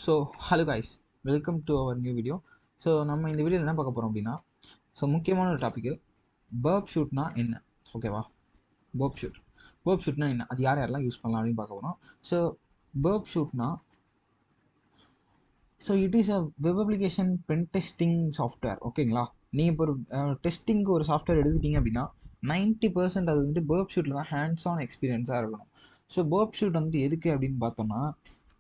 So hello guys, welcome to our new video. So நம்ம இந்த வீடியோவில் என்ன பார்க்க போகிறோம் அப்படின்னா, முக்கியமான ஒரு டாப்பிக்கு, பர்ப் ஷூட்னா என்ன, ஓகேவா? பர்ப் ஷூட்னா என்ன, அது யாரெல்லாம் யூஸ் பண்ணலாம் அப்படின்னு பார்க்க போகிறோம். ஸோ பர்ப் ஷூட்னா it is a web application pen testing software, ஓகேங்களா? நீங்கள் இப்போ ஒரு டெஸ்டிங்க்கு ஒரு சாஃப்ட்வேர் எடுத்துட்டீங்க அப்படின்னா 90% அது வந்து பர்ப் ஷூட்டில் தான் ஹேண்ட்ஸ் ஆன் எக்ஸ்பீரியன்ஸாக இருக்கணும். ஸோ பர்ப் ஷூட் வந்துட்டு எதுக்கு அப்படின்னு பார்த்தோம்னா,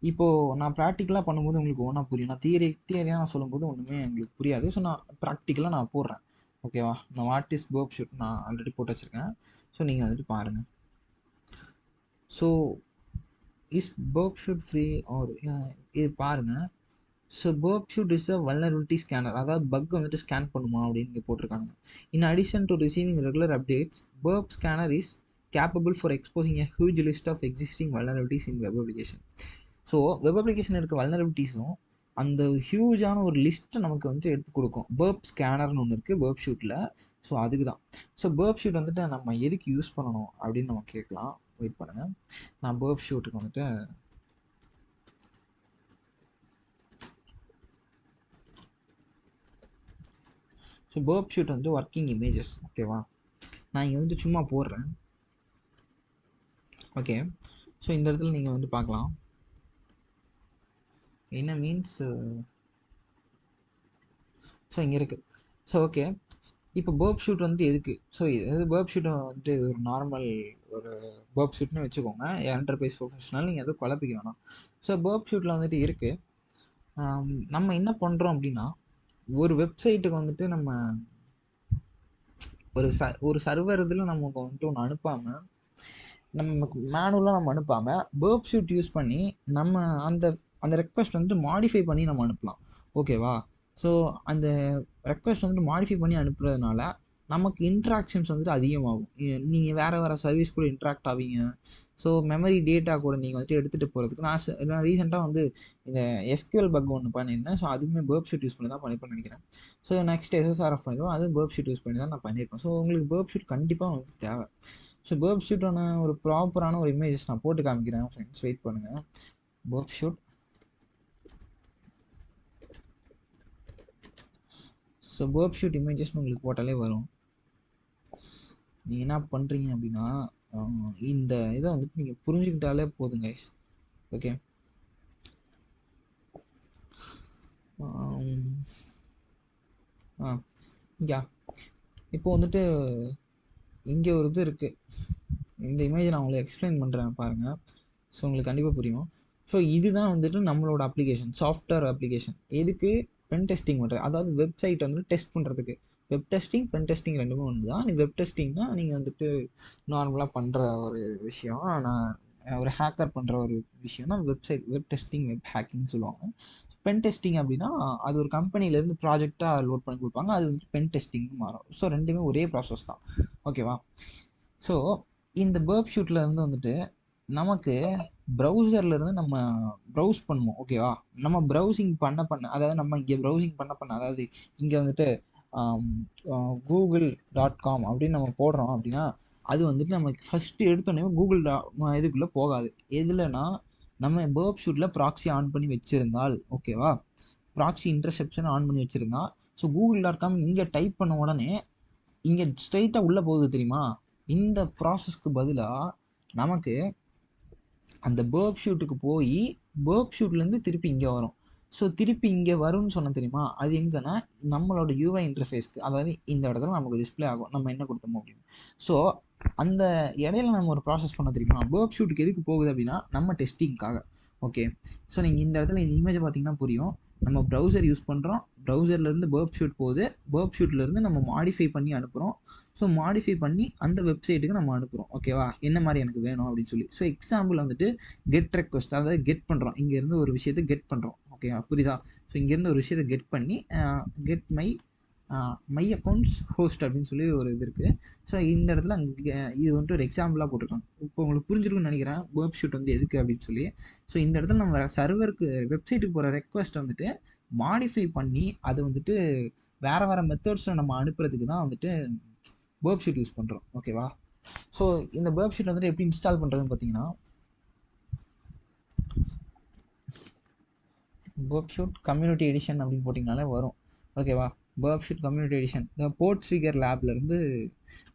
இப்போது நான் ப்ராக்டிக்கலாக பண்ணும்போது உங்களுக்கு ஒன்றா புரியும். நான் தியரியாக நான் சொல்லும்போது ஒன்றுமே உங்களுக்கு புரியாது. ஸோ நான் ப்ராக்டிக்கலாக நான் போடுறேன், ஓகேவா? நான் வாட் இஸ் பர்ப் ஷூட் நான் ஆல்ரெடி போட்டு வச்சுருக்கேன். ஸோ நீங்கள் வந்துட்டு பாருங்கள். So is Burp Suite free or இது பாருங்கள். So Burp Suite is a vulnerability scanner, அதாவது பக் வந்துட்டு ஸ்கேன் பண்ணுமா அப்படின்னு இங்கே போட்டிருக்காங்க. In addition to receiving regular updates, Burp scanner is capable for exposing a huge list of existing vulnerabilities in web application. So web application இருக்க வல்னரபிலிட்டிஸும் அந்த ஹியூஜான ஒரு லிஸ்ட்டை நமக்கு வந்துட்டு எடுத்து கொடுக்கும். பர்ப் ஸ்கேனர்னு ஒன்று இருக்குது பர்ப் ஷூட்டில். ஸோ அதுக்கு தான். ஸோ பர்ப் ஷூட் வந்துட்டு நம்ம எதுக்கு யூஸ் பண்ணணும் அப்படின்னு நம்ம கேட்கலாம். வெயிட் பண்ணுங்கள், நான் பர்ப் ஷூட்டுக்கு வந்துட்டு ஸோ பர்ப் ஷூட் வந்து ஒர்க்கிங் இமேஜஸ், ஓகேவா? நான் இங்கே வந்து சும்மா போடுறேன், ஓகே? ஸோ இந்த இடத்துல நீங்கள் வந்து பார்க்கலாம் என்ன மீன்ஸ். ஸோ இங்கே இருக்குது. ஸோ ஓகே, இப்போ பர்ப் ஷூட் வந்து எதுக்கு? ஸோ இது பர்ப் ஷூட் வந்துட்டு இது ஒரு நார்மல் ஒரு பர்ப் ஷூட்னு வச்சுக்கோங்க. என்டர்பிரைஸ் ப்ரொஃபஷனல் நீங்கள் எதுவும் குழப்பிக்க வேணாம். ஸோ பர்ப் ஷூட்டில் வந்துட்டு இருக்குது. நம்ம என்ன பண்ணுறோம் அப்படின்னா, ஒரு வெப்சைட்டுக்கு வந்துட்டு நம்ம ஒரு சர்வர் இதில் நமக்கு வந்துட்டு ஒன்று அனுப்பாமல், நமக்கு மேனுவலாக நம்ம அனுப்பாமல் பர்ப் ஷூட் யூஸ் பண்ணி நம்ம அந்த அந்த ரெக்வஸ்ட் வந்துட்டு மாடிஃபை பண்ணி நம்ம அனுப்பலாம், ஓகேவா? ஸோ அந்த ரெக்வஸ்ட் வந்துட்டு மாடிஃபை பண்ணி அனுப்புறதுனால நமக்கு இன்ட்ராக்ஷன்ஸ் வந்துட்டு அதிகமாகும். நீங்கள் வேறு சர்வீஸ் கூட இன்ட்ராக்ட் ஆவீங்க. ஸோ மெமரி டேட்டா கூட நீங்கள் வந்துட்டு எடுத்துகிட்டு போகிறதுக்கு நான் ரீசெண்டாக வந்து இந்த எஸ்கியூஎல் பக் ஒன்று பண்ணியிருந்தேன். ஸோ அதுவுமே பர்ப் ஷூட் யூஸ் பண்ணி தான் பண்ணிப்பேன்னு நினைக்கிறேன். ஸோ நெக்ஸ்ட் SSRF பண்ணிடுவோம், அதுவும் பர்ப் ஷூட் யூஸ் பண்ணி தான் நான் பண்ணியிருப்பேன். ஸோ உங்களுக்கு பர்ப் ஷூட் கண்டிப்பாக உங்களுக்கு தேவை. ஸோ பர்ப் ஷூட்டான ஒரு ப்ராப்பரான ஒரு இமேஜஸ் நான் போட்டு காமிக்கிறேன் ஃப்ரெண்ட்ஸ், வெயிட் பண்ணுங்கள். பர்ப் ஷூட், ஸோ பர்ப் ஷூட் இமேஜஸ்னு உங்களுக்கு போட்டாலே வரும். நீங்கள் என்ன பண்ணுறீங்க அப்படின்னா, இந்த இதை வந்துட்டு நீங்கள் புரிஞ்சுக்கிட்டாலே போதும் கைஸ், ஓகே? யா இப்போ வந்துட்டு இங்கே ஒரு இது இருக்குது. இந்த இமேஜ் நான் உங்களுக்கு எக்ஸ்பிளைன் பண்ணுறேன் பாருங்கள். ஸோ உங்களுக்கு கண்டிப்பாக புரியும். ஸோ இதுதான் வந்துட்டு நம்மளோட அப்ளிகேஷன், சாஃப்ட்வேர் அப்ளிகேஷன். எதுக்கு? பென் டெஸ்டிங் பண்ணுறது, அதாவது வெப்சைட் வந்து டெஸ்ட் பண்ணுறதுக்கு. வெப் டெஸ்டிங், பென் டெஸ்டிங் ரெண்டுமே ஒன்று தான். நீ வெப் டெஸ்டிங்னா நீங்கள் வந்துட்டு நார்மலாக பண்ணுற ஒரு விஷயம். நான் ஒரு ஹேக்கர் பண்ணுற ஒரு விஷயம்னா வெப் டெஸ்டிங், வெப் ஹேக்கிங்னு சொல்லுவாங்க. பென் டெஸ்டிங் அப்படின்னா அது ஒரு கம்பெனிலேருந்து ப்ராஜெக்டாக லோட் பண்ணி கொடுப்பாங்க, அது வந்து பென் டெஸ்டிங்னு மாறும். ஸோ ரெண்டுமே ஒரே ப்ராசஸ் தான், ஓகேவா? ஸோ இந்த பர்ப் ஷூட்டில் இருந்து வந்துட்டு நமக்கு ப்ரௌசர்லேருந்து நம்ம ப்ரௌஸ் பண்ணுவோம், ஓகேவா? நம்ம ப்ரௌசிங் பண்ண அதாவது நம்ம இங்கே ப்ரௌசிங் பண்ண அதாவது இங்கே வந்துட்டு google.com அப்படின்னு நம்ம போடுறோம் அப்படின்னா, அது வந்துட்டு நமக்கு ஃபஸ்ட்டு எடுத்தோடனே கூகுள் இதுக்குள்ளே போகாது. எதுலனா நம்ம பர்ப் ஷூட்டில் ப்ராக்ஸி ஆன் பண்ணி வச்சுருந்தால், ஓகேவா? ப்ராக்ஸி இன்டர்செப்ஷன் ஆன் பண்ணி வச்சுருந்தா, ஸோ google.com இங்கே டைப் பண்ண உடனே இங்கே ஸ்ட்ரைட்டாக உள்ளே போகுது தெரியுமா? இந்த ப்ராசஸ்க்கு பதிலாக நமக்கு அந்த பர்ப் ஷூட்டுக்கு போய் பர்ப் ஷூட்லேருந்து திருப்பி இங்கே வரும். ஸோ திருப்பி இங்கே வரும்னு சொன்ன தெரியுமா? அது எங்கன்னா நம்மளோட யூஐ இன்டர்ஃபேஸ்க்கு, அதாவது இந்த இடத்துல நமக்கு டிஸ்பிளே ஆகும் நம்ம என்ன கொடுத்தோமோ அப்படின்னு. ஸோ அந்த இடையில நம்ம ஒரு ப்ராசஸ் பண்ண தெரியுமா? பர்ப் ஷூட்டுக்கு எதுக்கு போகுது அப்படின்னா நம்ம டெஸ்டிங்காக, ஓகே? ஸோ நீங்கள் இந்த இடத்துல இந்த இமேஜை பார்த்தீங்கன்னா புரியும். நம்ம ப்ரௌசர் யூஸ் பண்ணுறோம், ப்ரௌசர்லேருந்து பர்ப் ஷூட் போகுது, பர்ப் ஷூட்லேருந்து நம்ம மாடிஃபை பண்ணி அனுப்புகிறோம். ஸோ மாடிஃபை பண்ணி அந்த வெப்சைட்டுக்கு நம்ம அனுப்புகிறோம், ஓகேவா? என்ன மாதிரி எனக்கு வேணும் அப்படின்னு சொல்லி. ஸோ எக்ஸாம்பிள் வந்துட்டு கெட் ரெக்வஸ்ட், அதாவது கெட் பண்ணுறோம், இங்கேருந்து ஒரு விஷயத்தை கெட் பண்ணுறோம், ஓகேவா? புரியுதா? ஸோ இங்கேருந்து ஒரு விஷயத்தை கெட் பண்ணி கெட் மை அக்கௌண்ட்ஸ் ஹோஸ்ட் அப்படின்னு சொல்லி ஒரு இது இருக்குது. ஸோ இந்த இடத்துல இது வந்துட்டு ஒரு எக்ஸாம்பிளாக போட்டிருக்காங்க. இப்போ உங்களுக்கு புரிஞ்சிருக்குன்னு நினைக்கிறேன் பர்ப் ஷூட் வந்து எதுக்கு அப்படின்னு சொல்லி. ஸோ இந்த இடத்துல நம்ம சர்வருக்கு வெப்சைட்டுக்கு போகிற ரெக்வஸ்ட்டை வந்துட்டு மாடிஃபை பண்ணி அதை வந்துட்டு வேறு மெத்தட்ஸில் நம்ம அனுப்புறதுக்கு தான் வந்துட்டு பர்ப் ஷூட் யூஸ் பண்ணுறோம், ஓகேவா? ஸோ இந்த பர்ப் ஷூட் வந்துட்டு எப்படி இன்ஸ்டால் பண்ணுறதுன்னு பார்த்தீங்கன்னா, பர்ப் ஷூட் கம்யூனிட்டி எடிஷன் அப்படின்னு போட்டிங்கனாலே வரும். ஓகேவா? பர்ப் ஷூட் கம்யூனிட்டி எடிஷன் இந்த போர்ட் ஸ்பீக்கர் லேப்லேருந்து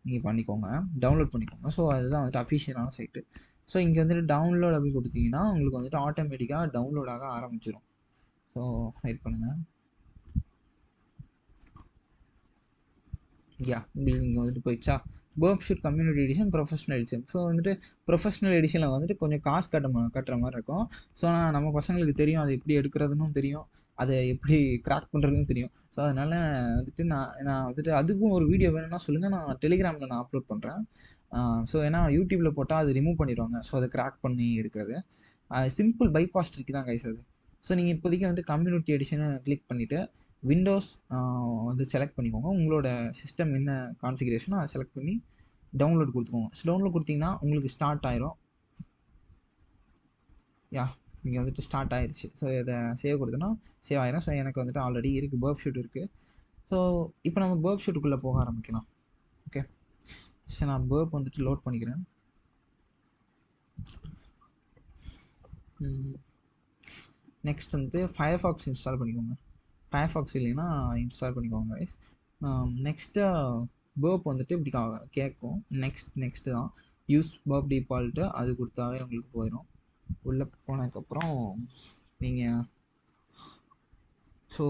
நீங்கள் பண்ணிக்கோங்க, டவுன்லோட் பண்ணிக்கோங்க. ஸோ அதுதான் வந்துட்டு அஃபிஷியலான சைட்டு. ஸோ இங்கே வந்துட்டு டவுன்லோட் அப்படி கொடுத்தீங்கன்னா உங்களுக்கு வந்துட்டு ஆட்டோமேட்டிக்காக டவுன்லோட் ஆக ஆரம்பிச்சிடும். ஸோ வெயிட் பண்ணுங்கள். உங்களுக்கு இங்கே வந்துட்டு போயிடுச்சா? Burp Suite community edition, professional edition. So வந்துட்டு ப்ரொஃபஷனல் எடிஷனில் வந்துட்டு கொஞ்சம் காசு கட்டுற மாதிரி இருக்கும். ஸோ நம்ம பசங்களுக்கு தெரியும் அது எப்படி எடுக்கிறதுன்னு தெரியும், அதை எப்படி கிராக் பண்ணுறதுன்னு தெரியும். ஸோ அதனால் வந்துட்டு நான் வந்துட்டு அதுக்கும் ஒரு வீடியோ வேணும்னா சொல்லுங்கள், நான் டெலிகிராமில் நான் அப்லோட் பண்ணுறேன். ஸோ ஏன்னா யூடியூப்பில் போட்டால் அது ரிமூவ் பண்ணிடுவாங்க. ஸோ அதை கிராக் பண்ணி எடுக்கிறது சிம்பிள் பைபாஸ் ட்ரிக் தான் கைஸ் அது. ஸோ நீங்கள் இப்போதைக்கு வந்துட்டு கம்யூனிட்டி எடிஷனை கிளிக் பண்ணிவிட்டு விண்டோஸ் வந்து செலக்ட் பண்ணிக்கோங்க. உங்களோட சிஸ்டம் என்ன கான்ஃபிகரேஷனோ அதை செலக்ட் பண்ணி டவுன்லோட் கொடுத்துக்கோங்க. டவுன்லோட் கொடுத்தீங்கன்னா உங்களுக்கு ஸ்டார்ட் ஆயிரும். இங்கே வந்துட்டு ஸ்டார்ட் ஆயிடுச்சு. ஸோ இதை சேவ் கொடுத்தோன்னா சேவ் ஆயிரும். ஸோ எனக்கு வந்துட்டு ஆல்ரெடி இருக்குது, பர்ப் ஷூட் இருக்குது. ஸோ இப்போ நம்ம பர்ப் ஷூட்டுக்குள்ளே போக ஆரம்பிக்கலாம். ஓகே, சரி நான் பர்ப் வந்துட்டு லோட் பண்ணிக்கிறேன். நெக்ஸ்ட் வந்து ஃபயர்ஃபாக்ஸ் இன்ஸ்டால் பண்ணிக்கோங்க. ஃபயர்ஃபாக்ஸ் இல்லைன்னா இன்ஸ்டால் பண்ணிக்கோங்க கைஸ். நெக்ஸ்ட்டு பர்ப் வந்துட்டு இப்படி கேட்கும். நெக்ஸ்ட்டு தான் யூஸ் பர்ப் டிஃபால்ட்டு, அது கொடுத்தாவே உங்களுக்கு போயிடும். உள்ளே போனதுக்கப்புறம் நீங்கள் ஸோ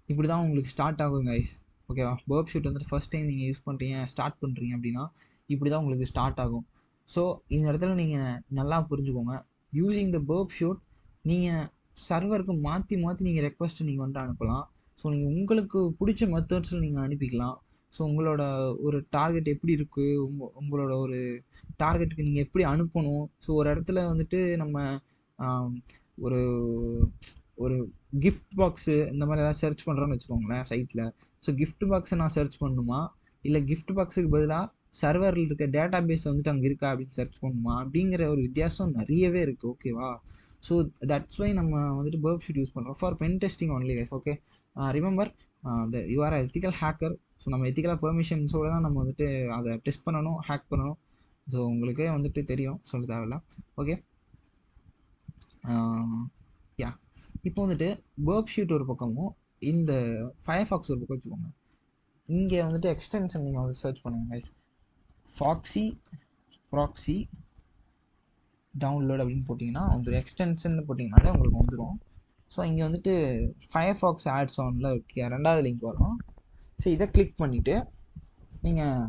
இப்படி தான் உங்களுக்கு ஸ்டார்ட் ஆகும் கைஸ். ஓகேவா? பர்ப் ஷூட் வந்துட்டு ஃபஸ்ட் டைம் நீங்கள் யூஸ் பண்ணுறீங்க, ஸ்டார்ட் பண்ணுறீங்க அப்படின்னா இப்படி தான் உங்களுக்கு ஸ்டார்ட் ஆகும். ஸோ இந்த இடத்துல நீங்கள் நல்லா புரிஞ்சுக்கோங்க, யூஸிங் த பர்ப் ஷூட் நீங்கள் சர்வருக்கு மாற்றி நீங்கள் ரெக்வஸ்ட்டை நீங்கள் வந்துட்டு அனுப்பலாம். ஸோ நீங்கள் உங்களுக்கு பிடிச்ச மெத்தட்ஸில் நீங்கள் அனுப்பிக்கலாம். ஸோ உங்களோட ஒரு டார்கெட் எப்படி இருக்குது, உங்களோட ஒரு டார்கெட்டுக்கு நீங்கள் எப்படி அனுப்பணும். ஸோ ஒரு இடத்துல வந்துட்டு நம்ம ஒரு ஒரு கிஃப்ட் பாக்ஸு இந்த மாதிரி ஏதாவது சர்ச் பண்ணுறோன்னு வச்சுக்கோங்களேன் சைட்டில். ஸோ கிஃப்ட் பாக்ஸை நான் சர்ச் பண்ணணுமா, இல்லை கிஃப்ட் பாக்ஸுக்கு பதிலாக சர்வரில் இருக்க டேட்டா பேஸ் வந்துட்டு அங்கே இருக்கா அப்படின்னு சர்ச் பண்ணணுமா அப்படிங்கிற ஒரு வித்தியாசம் நிறையவே இருக்குது. ஓகேவா? ஸோ தட்ஸ் வை நம்ம வந்துட்டு பர்ப் ஷூட் யூஸ் பண்ணுறோம் for pen testing only guys. Okay, remember you are ethical hacker. So நம்ம எத்திக்கலாக பெர்மிஷன்ஸோடு தான் நம்ம வந்துட்டு அதை டெஸ்ட் பண்ணணும், ஹேக் பண்ணணும். ஸோ உங்களுக்கே வந்துட்டு தெரியும், சொல்ல தேவையில்ல. ஓகே, இப்போ வந்துட்டு பர்ப் ஷூட் ஒரு பக்கமும் இந்த ஃபயர்ஃபாக்ஸ் ஒரு பக்கம் வச்சுக்கோங்க. இங்கே வந்துட்டு எக்ஸ்டென்ஷன் நீங்கள் வந்து சர்ச் பண்ணுங்க கைஸ். ஃபாக்ஸி ப்ராக்ஸி டவுன்லோட் அப்படின்னு போட்டிங்கன்னா வந்துடும். எக்ஸ்டென்ஷன் போட்டிங்கனாலே உங்களுக்கு வந்துடும். ஸோ இங்கே வந்துட்டு ஃபயர்ஃபாக்ஸ் ஆட்ஸ் ஆனில் இருக்கு, ரெண்டாவது லிங்க் வரும். ஸோ இதை கிளிக் பண்ணிவிட்டு நீங்கள்,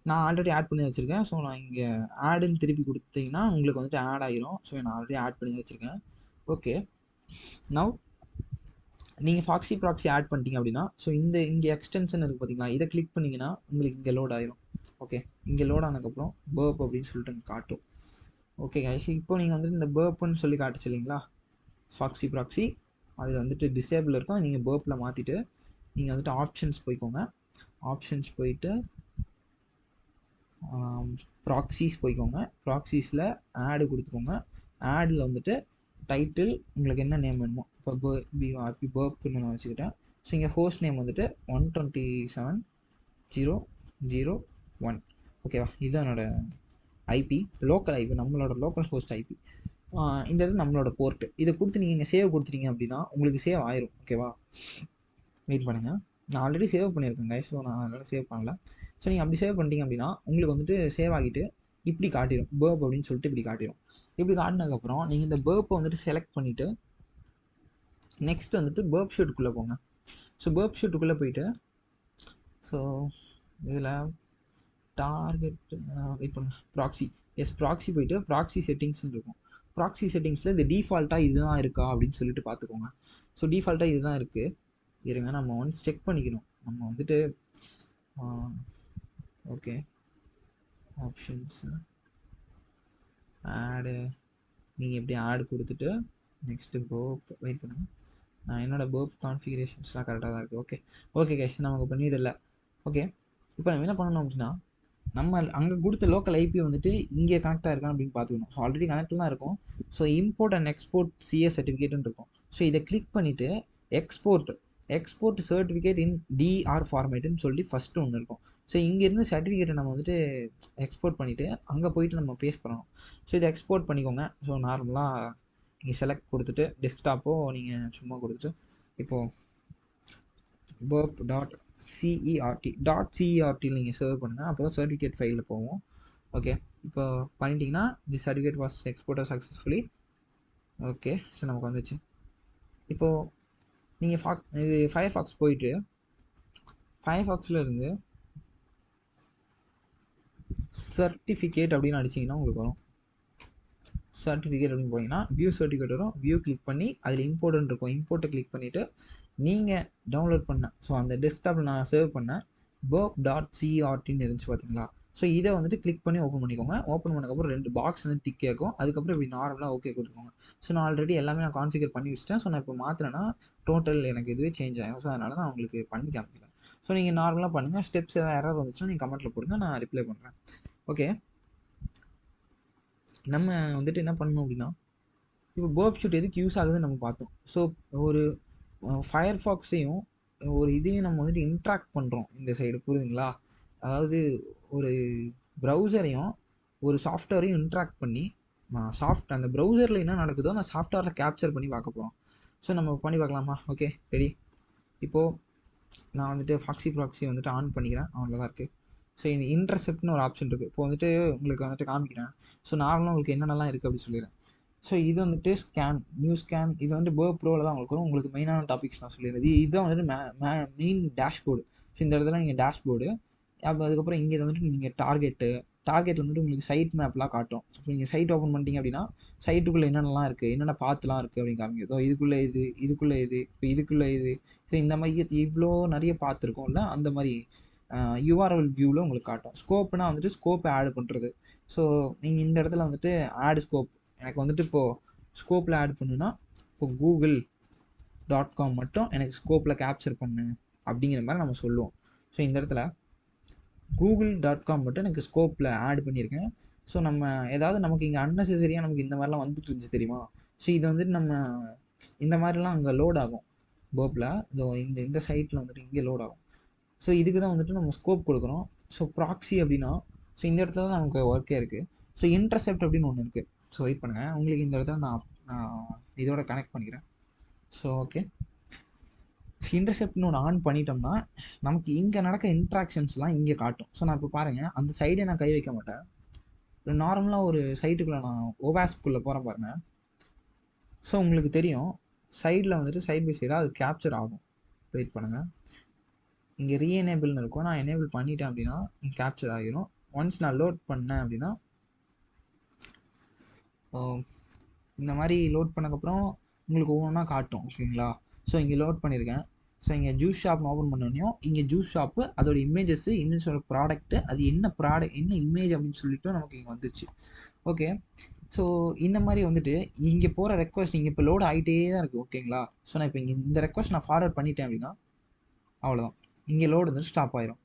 நான் ஆல்ரெடி ஆட் பண்ணி வச்சுருக்கேன். ஸோ நான் இங்கே ஆடுன்னு திருப்பி கொடுத்தீங்கன்னா உங்களுக்கு வந்துட்டு ஆட் ஆகிரும். ஸோ நான் ஆல்ரெடி ஆட் பண்ணி வச்சுருக்கேன். ஓகே, நவ் நீங்கள் ஃபாக்ஸி ப்ராக்ஸி ஆட் பண்ணிட்டீங்க அப்படின்னா, ஸோ இங்கே எக்ஸ்டென்ஷன் இருக்குது பார்த்தீங்களா, இதை கிளிக் பண்ணிங்கன்னா உங்களுக்கு இங்கே லோட் ஆயிரும். ஓகே, இங்கே லோட் ஆனதுக்கப்புறம் பர்ப் அப்படின்னு சொல்லிட்டு காட்டும். ஓகே கைஸ், இப்போ நீங்கள் வந்துட்டு இந்த பர்ப்னு சொல்லி காட்டுச்சு இல்லைங்களா ஃபாக்ஸி ப்ராக்ஸி, அதில் வந்துட்டு டிசேபிள் இருக்கும். நீங்கள் பர்ப்பில் மாற்றிட்டு நீங்கள் வந்துட்டு ஆப்ஷன்ஸ் போய்க்கோங்க. ஆப்ஷன்ஸ் போயிட்டு ப்ராக்ஸிஸ் போய்க்கோங்க. ப்ராக்ஸிஸில் ஆடு கொடுத்துக்கோங்க. ஆடில் வந்துட்டு டைட்டில் உங்களுக்கு என்ன நேம் வேணுமோ, இப்போ பர்ப்னு நான் வச்சுக்கிட்டேன். ஸோ இங்கே ஹோஸ்ட் நேம் வந்துட்டு 127.0.0.1. ஓகேவா? இதுதான் என்னோடய ஐபி, லோக்கல் ஐபி, நம்மளோட லோக்கல் ஹோஸ்ட் ஐபி. இந்த இது நம்மளோட போர்ட்டு. இதை கொடுத்து நீங்கள் இங்கே சேவ் கொடுத்துட்டீங்க அப்படின்னா உங்களுக்கு சேவ் ஆயிரும். ஓகேவா? வெயிட் பண்ணுங்கள், நான் ஆல்ரெடி சேவ் பண்ணியிருக்கேன் கைஸ். ஸோ நான் அதனால் சேவ் பண்ணல. ஸோ நீங்கள் அப்படி சேவ் பண்ணிட்டீங்க அப்படின்னா உங்களுக்கு வந்துட்டு சேவ் ஆகிட்டு இப்படி காட்டிடும், பர்ப் அப்படின்னு சொல்லிட்டு இப்படி காட்டிடும். இப்படி காட்டினதுக்கப்புறம் நீங்கள் இந்த பர்ப்பை வந்துட்டு செலக்ட் பண்ணிவிட்டு நெக்ஸ்ட் வந்துட்டு பர்ப் ஷூட்டுக்குள்ளே போங்க. ஸோ பர்ப் ஷூட்டுக்குள்ளே போயிட்டு, ஸோ இதில் டார்கெட் வெயிட் பண்ணுங்கள், ப்ராக்ஸி, எஸ் ப்ராக்ஸி போயிட்டு ப்ராக்ஸி செட்டிங்ஸ்னு இருக்கும். ப்ராக்ஸி செட்டிங்ஸில் இந்த டிஃபால்ட்டாக இதுதான் இருக்கா அப்படின்னு சொல்லிட்டு பார்த்துக்கோங்க. ஸோ டிஃபால்ட்டாக இதுதான் இருக்குது. இருங்க, நம்ம வந்து செக் பண்ணிக்கணும். நம்ம வந்துட்டு ஓகே, ஆப்ஷன்ஸ் ஆடு, நீங்கள் எப்படி ஆடு கொடுத்துட்டு நெக்ஸ்ட்டு பர்ப், வெயிட் பண்ணுங்கள், நான் என்னோடய பர்ப் கான்ஃபிகரேஷன்ஸ்லாம் கரெக்டாக தான் இருக்குது. ஓகே கைஸ், நமக்கு பண்ணிடல. ஓகே, இப்போ நம்ம என்ன பண்ணணும் அப்படின்னா, நம்ம அங்கே கொடுத்த லோக்கல் ஐபி வந்துட்டு இங்கே கனெக்டாக இருக்கான்னு அப்படின்னு பார்த்துக்கணும். ஸோ ஆல்ரெடி கனெக்டில் தான் இருக்கும். So import and export CS சர்டிஃபிகேட்னு இருக்கும். ஸோ இதை கிளிக் பண்ணிவிட்டு எக்ஸ்போர்ட் சர்டிஃபிகேட் இன் டிஆர் ஃபார்மேட்டுன்னு சொல்லி ஃபஸ்ட்டு ஒன்று இருக்கும். ஸோ இங்கேருந்து சர்டிஃபிகேட்டை நம்ம வந்துட்டு எக்ஸ்போர்ட் பண்ணிவிட்டு அங்கே போயிட்டு நம்ம பேஸ்ட் பண்ணணும். ஸோ இதை எக்ஸ்போர்ட் பண்ணிக்கோங்க. ஸோ நார்மலாக நீங்கள் செலக்ட் கொடுத்துட்டு டெஸ்க்டாப்போ நீங்கள் சும்மா கொடுத்துட்டு இப்போது burp டாட் சிஇஆர்டி நீங்கள் சர்வ் பண்ணுங்கள். அப்போ தான் சர்டிஃபிகேட் ஃபைலில் போவோம். ஓகே, இப்போ பண்ணிட்டீங்கன்னா the certificate was exported successfully. Okay, so நமக்கு வந்துச்சு. இப்போது நீங்கள் இது ஃபயர்ஃபாக்ஸ் போயிட்டு ஃபயர்ஃபாக்ஸில் இருந்து சர்டிஃபிகேட் அப்படின்னு அடிச்சிங்கன்னா உங்களுக்கு வரும். சர்டிஃபிகேட் அப்படின்னு போனீங்கன்னா வியூ சர்டிஃபிகேட் வரும். வியூ கிளிக் பண்ணி அதில் இம்போர்ட்னு இருக்கும். இம்போர்ட்டை கிளிக் பண்ணிவிட்டு நீங்கள் டவுன்லோட் பண்ண ஸோ அந்த டெஸ்க்டாப்பில் நான் சேவ் பண்ணேன் burp டாட் சிஆர்டின்னு இருந்துச்சு பார்த்தீங்களா. ஸோ இதை வந்துட்டு கிளிக் பண்ணி ஓப்பன் பண்ணிக்கோங்க. ஓப்பன் பண்ணக்கப்புறம் 2 பாக்ஸ் வந்து டிக் கேட்கும். அதுக்கப்புறம் இப்படி நார்மலாக ஓகே கொடுத்துக்கோங்க. ஸோ நான் ஆல்ரெடி எல்லாமே நான் கான்ஃபிகர் பண்ணி வச்சிட்டேன். ஸோ நான் இப்போ மாத்திரேன்னா டோட்டல் எனக்கு இதுவே சேஞ்ச் ஆகும். ஸோ அதனால் நான் உங்களுக்கு பண்ணி காமிக்கிறேன். ஸோ நீங்கள் நார்மலாக பண்ணுங்கள். ஸ்டெப்ஸ் எதாவது எரர் வந்துச்சுன்னா நீங்கள் கமெண்ட்டில் போடுங்க, நான் ரிப்ளை பண்ணுறேன். ஓகே, நம்ம வந்துட்டு என்ன பண்ணணும் அப்படின்னா இப்போ burp suite எதுக்கு யூஸ் ஆகுதுன்னு நம்ம பார்த்தோம். ஸோ ஒரு ஃபயர்ஃபாக்ஸையும் ஒரு இதையும் நம்ம வந்துட்டு இன்ட்ராக்ட் பண்ணுறோம் இந்த சைடு, புரியுதுங்களா? அதாவது ஒரு ப்ரௌசரையும் ஒரு சாஃப்ட்வேரையும் இன்ட்ராக்ட் பண்ணி அந்த ப்ரௌசரில் என்ன நடக்குதோ அந்த சாஃப்ட்வேரில் கேப்சர் பண்ணி பார்க்க போகிறோம். ஸோ நம்ம பண்ணி பார்க்கலாமா? Okay, ready. இப்போது நான் வந்துட்டு ப்ராக்ஸி வந்துட்டு ஆன் பண்ணிக்கிறேன். அவ்வளோ தான் இருக்குது. ஸோ இந்த இன்டர்செப்ட்னு ஒரு ஆப்ஷன் இருக்குது. இப்போ வந்துட்டு உங்களுக்கு வந்துட்டு காமிக்கிறேன். ஸோ நார்மலாக உங்களுக்கு என்னென்னலாம் இருக்குது அப்படின்னு சொல்லிடுறேன். ஸோ இது வந்துட்டு நியூ ஸ்கேன், இது வந்து burp ப்ரோவில் தான் உங்களுக்கு வரும். உங்களுக்கு மெயினான டாபிக்ஸ் நான் சொல்லிடுறது. இதுதான் வந்துட்டு மெயின் டேஷ்போர்டு. ஸோ இந்த இடத்துல நீங்கள் டேஷ்போர்டு, அப்போ அதுக்கப்புறம் இங்கே வந்துட்டு நீங்கள் டார்கெட் வந்துட்டு உங்களுக்கு சைட் மேப்லாம் காட்டும். ஸோ நீங்கள் சைட் ஓப்பன் பண்ணிட்டீங்க அப்படின்னா சைட்டுக்குள்ளே என்னென்னலாம் இருக்குது, என்னென்ன பாத்துலாம் இருக்குது அப்படின்னு காமிக்கும். இதுக்குள்ளே இது, இப்போ இதுக்குள்ளே இது. ஸோ இந்த மாதிரி இவ்வளோ நிறைய பார்த்துருக்கோம்ல, அந்த மாதிரி யூஆர்எல் வியூவில் உங்களுக்கு காட்டும். ஸ்கோப்னா வந்துட்டு ஸ்கோப்பை ஆட் பண்ணுறது. ஸோ நீங்கள் இந்த இடத்துல வந்துட்டு ஆட் ஸ்கோப், எனக்கு வந்துட்டு இப்போது ஸ்கோப்பில் ஆட் பண்ணுன்னா இப்போ google.com மட்டும் எனக்கு ஸ்கோப்பில் கேப்சர் பண்ணு அப்படிங்கிற மாதிரி நம்ம சொல்லுவோம். ஸோ இந்த இடத்துல google.com மட்டும் எனக்கு ஸ்கோப்பில் ஆட் பண்ணியிருக்கேன். ஸோ நம்ம ஏதாவது நமக்கு இங்கே அன்னெசரியாக நமக்கு இந்த மாதிரிலாம் வந்துட்டு இருந்துச்சு தெரியுமா? ஸோ இது வந்துட்டு நம்ம இந்த மாதிரிலாம் அங்கே லோட் ஆகும் burpல. இந்த சைட்டில் வந்துட்டு இங்கே லோட் ஆகும். ஸோ இதுக்கு தான் வந்துட்டு நம்ம ஸ்கோப் கொடுக்குறோம். ஸோ ப்ராக்ஸி அப்படின்னா ஸோ இந்த இடத்துல தான் நமக்கு ஒர்க்கே இருக்குது. ஸோ இன்டர்செப்ட் அப்படின்னு ஒன்று இருக்குது. ஸோ வெயிட் பண்ணுங்கள், உங்களுக்கு இந்த இடத்துல நான் இதோட கனெக்ட் பண்ணிக்கிறேன். ஸோ ஓகே, இன்டர்செப்ட்னு ஒன்று ஆன் பண்ணிட்டோம்னா நமக்கு இங்கே நடக்க இன்ட்ராக்ஷன்ஸ்லாம் இங்கே காட்டும். ஸோ நான் இப்போ பாருங்கள், அந்த சைடே நான் கை வைக்க மாட்டேன். நார்மலாக ஒரு சைட்டுக்குள்ளே நான் ஓவாஸ்க்குள்ளே போகிறேன் பாருங்கள். ஸோ உங்களுக்கு தெரியும் சைடில் வந்துட்டு சைட் பை சைடாக அது கேப்சர் ஆகும். வெயிட் பண்ணுங்கள், இங்கே ரீஎனேபிள்னு இருக்கும். நான் எனேபிள் பண்ணிட்டேன் அப்படின்னா கேப்சர் ஆகிடும். ஒன்ஸ் நான் லோட் பண்ணேன் அப்படின்னா இந்த மாதிரி லோட் பண்ணக்கப்புறம் உங்களுக்கு ஒவ்வொன்றா காட்டும். ஓகேங்களா? ஸோ இங்கே லோட் பண்ணியிருக்கேன். ஸோ இங்கே ஜூஸ் ஷாப் ஓப்பன் பண்ணோடனையும் இங்கே ஜூஸ் ஷாப்பு, அதோட இமேஜோட ப்ராடக்ட்டு, அது என்ன இமேஜ் அப்படின்னு சொல்லிட்டு நமக்கு இங்கே வந்துச்சு. ஓகே, ஸோ இந்த மாதிரி வந்துட்டு இங்கே போகிற ரெக்வஸ்ட் இங்கே இப்போ லோட் ஆகிட்டே தான் இருக்குது. ஓகேங்களா? ஸோ நான் இப்போ இங்கே இந்த ரெக்வஸ்ட் நான் ஃபார்வர்ட் பண்ணிட்டேன் அப்படின்னா அவ்வளோதான், இங்கே லோடு வந்துட்டு ஸ்டாப் ஆயிரும்.